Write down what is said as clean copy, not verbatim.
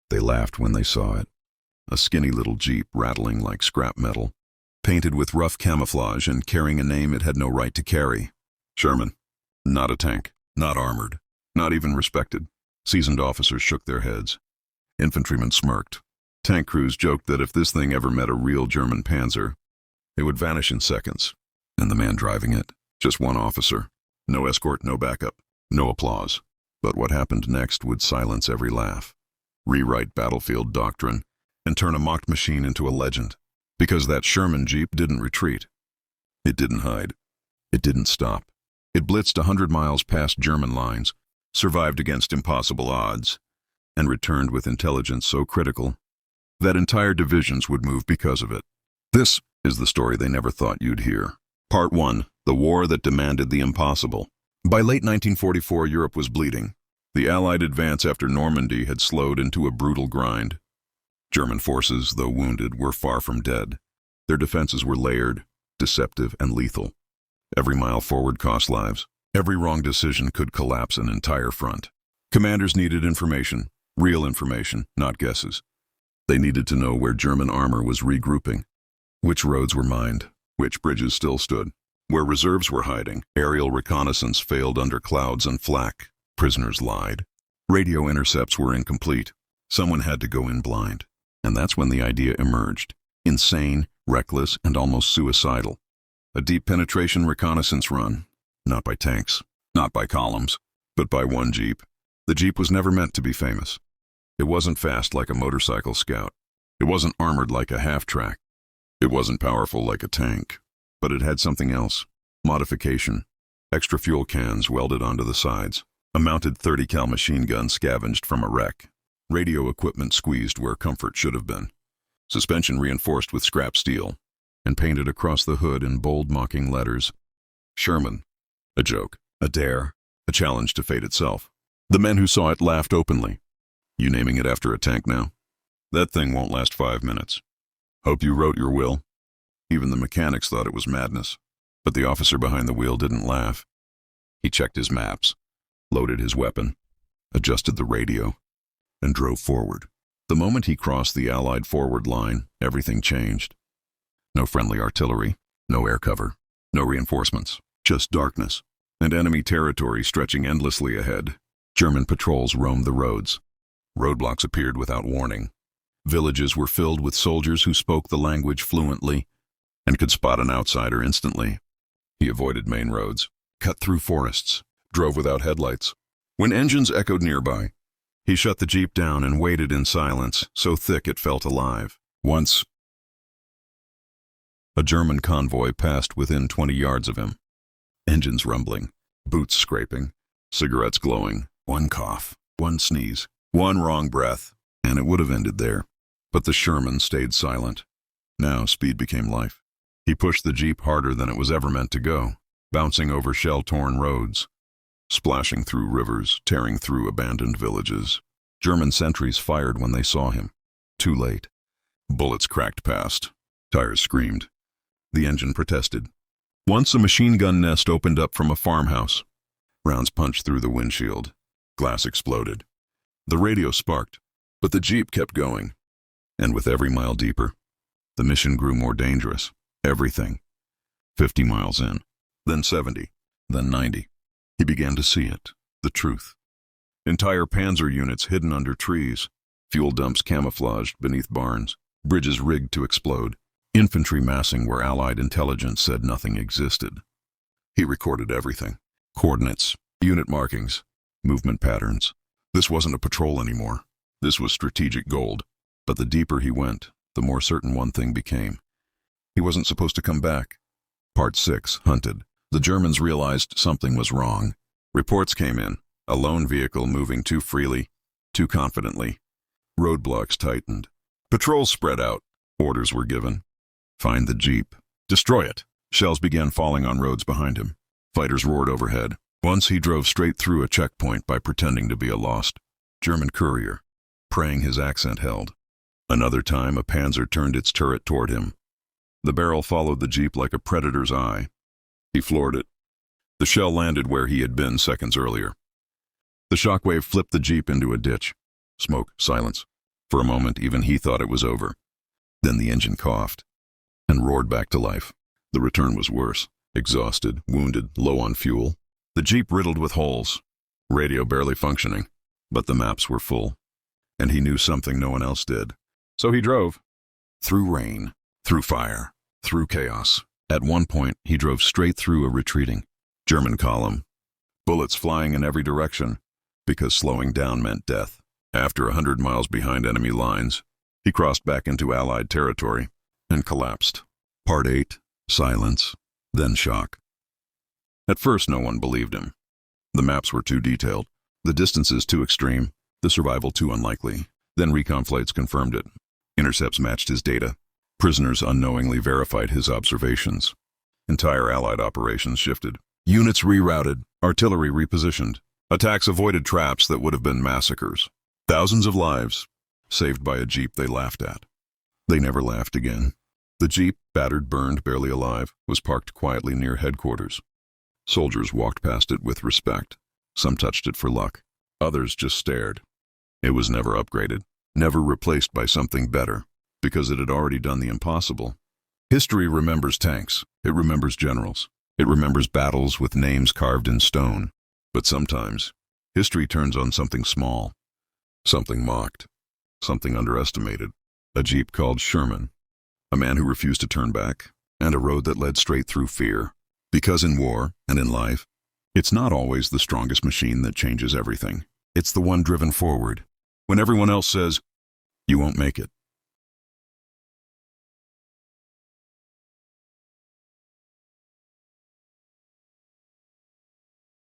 They laughed when they saw it. A skinny little Jeep rattling like scrap metal, painted with rough camouflage and carrying a name it had no right to carry. Sherman. Not a tank, not armored, not even respected. Seasoned officers shook their heads. Infantrymen smirked. Tank crews joked that if this thing ever met a real German Panzer, it would vanish in seconds. And the man driving it, just one officer. No escort, no backup, no applause. But what happened next would silence every laugh, rewrite battlefield doctrine, and turn a mocked machine into a legend. Because that Sherman Jeep didn't retreat. It didn't hide. It didn't stop. It blitzed 100 miles past German lines, survived against impossible odds, and returned with intelligence so critical that entire divisions would move because of it. This is the story they never thought you'd hear. Part 1. The War That Demanded the Impossible. By late 1944, Europe was bleeding. The Allied advance after Normandy had slowed into a brutal grind. German forces, though wounded, were far from dead. Their defenses were layered, deceptive, and lethal. Every mile forward cost lives. Every wrong decision could collapse an entire front. Commanders needed information, real information, not guesses. They needed to know where German armor was regrouping, which roads were mined, which bridges still stood, where reserves were hiding. Aerial reconnaissance failed under clouds and flak. Prisoners lied. Radio intercepts were incomplete. Someone had to go in blind. And that's when the idea emerged. Insane, reckless, and almost suicidal. A deep penetration reconnaissance run. Not by tanks, not by columns, but by one Jeep. The Jeep was never meant to be famous. It wasn't fast like a motorcycle scout. It wasn't armored like a half-track. It wasn't powerful like a tank. But it had something else. Modification. Extra fuel cans welded onto the sides. A mounted 30 cal machine gun scavenged from a wreck. Radio equipment squeezed where comfort should have been. Suspension reinforced with scrap steel. And painted across the hood in bold mocking letters. Sherman. A joke. A dare. A challenge to fate itself. The men who saw it laughed openly. You naming it after a tank now? That thing won't last 5 minutes. Hope you wrote your will. Even the mechanics thought it was madness. But the officer behind the wheel didn't laugh. He checked his maps, loaded his weapon, adjusted the radio, and drove forward. The moment he crossed the Allied forward line, everything changed. No friendly artillery, no air cover, no reinforcements, just darkness, and enemy territory stretching endlessly ahead. German patrols roamed the roads. Roadblocks appeared without warning. Villages were filled with soldiers who spoke the language fluently and could spot an outsider instantly. He avoided main roads, cut through forests, drove without headlights. When engines echoed nearby, he shut the Jeep down and waited in silence, so thick it felt alive. Once, a German convoy passed within 20 yards of him. Engines rumbling, boots scraping, cigarettes glowing, one cough, one sneeze, one wrong breath, and it would have ended there. But the Sherman stayed silent. Now speed became life. He pushed the Jeep harder than it was ever meant to go, bouncing over shell-torn roads, splashing through rivers, tearing through abandoned villages. German sentries fired when they saw him. Too late. Bullets cracked past. Tires screamed. The engine protested. Once a machine gun nest opened up from a farmhouse. Rounds punched through the windshield. Glass exploded. The radio sparked, but the Jeep kept going. And with every mile deeper, the mission grew more dangerous. Everything. 50 miles in, then 70, then 90. He began to see it, the truth. Entire panzer units hidden under trees, fuel dumps camouflaged beneath barns, bridges rigged to explode, infantry massing where Allied intelligence said nothing existed. He recorded everything. Coordinates, unit markings, movement patterns. This wasn't a patrol anymore. This was strategic gold. But the deeper he went, the more certain one thing became. He wasn't supposed to come back. Part 6, Hunted. The Germans realized something was wrong. Reports came in. A lone vehicle moving too freely, too confidently. Roadblocks tightened. Patrols spread out. Orders were given. Find the Jeep. Destroy it. Shells began falling on roads behind him. Fighters roared overhead. Once he drove straight through a checkpoint by pretending to be a lost German courier, praying his accent held. Another time, a Panzer turned its turret toward him. The barrel followed the Jeep like a predator's eye. He floored it. The shell landed where he had been seconds earlier. The shockwave flipped the Jeep into a ditch. Smoke, silence. For a moment, even he thought it was over. Then the engine coughed and roared back to life. The return was worse. Exhausted, wounded, low on fuel. The Jeep riddled with holes. Radio barely functioning. But the maps were full. And he knew something no one else did. So he drove. Through rain, through fire, through chaos. At one point, he drove straight through a retreating German column. Bullets flying in every direction, because slowing down meant death. After 100 miles behind enemy lines, he crossed back into Allied territory and collapsed. Part 8, silence, then shock. At first, no one believed him. The maps were too detailed, the distances too extreme, the survival too unlikely. Then recon flights confirmed it. Intercepts matched his data. Prisoners unknowingly verified his observations. Entire Allied operations shifted. Units rerouted, artillery repositioned. Attacks avoided traps that would have been massacres. Thousands of lives saved by a Jeep they laughed at. They never laughed again. The Jeep, battered, burned, barely alive, was parked quietly near headquarters. Soldiers walked past it with respect. Some touched it for luck. Others just stared. It was never upgraded, never replaced by something better, because it had already done the impossible. History remembers tanks. It remembers generals. It remembers battles with names carved in stone. But sometimes, history turns on something small, something mocked, something underestimated. A Jeep called Sherman, a man who refused to turn back, and a road that led straight through fear. Because in war, and in life, it's not always the strongest machine that changes everything. It's the one driven forward. When everyone else says, "You won't make it,"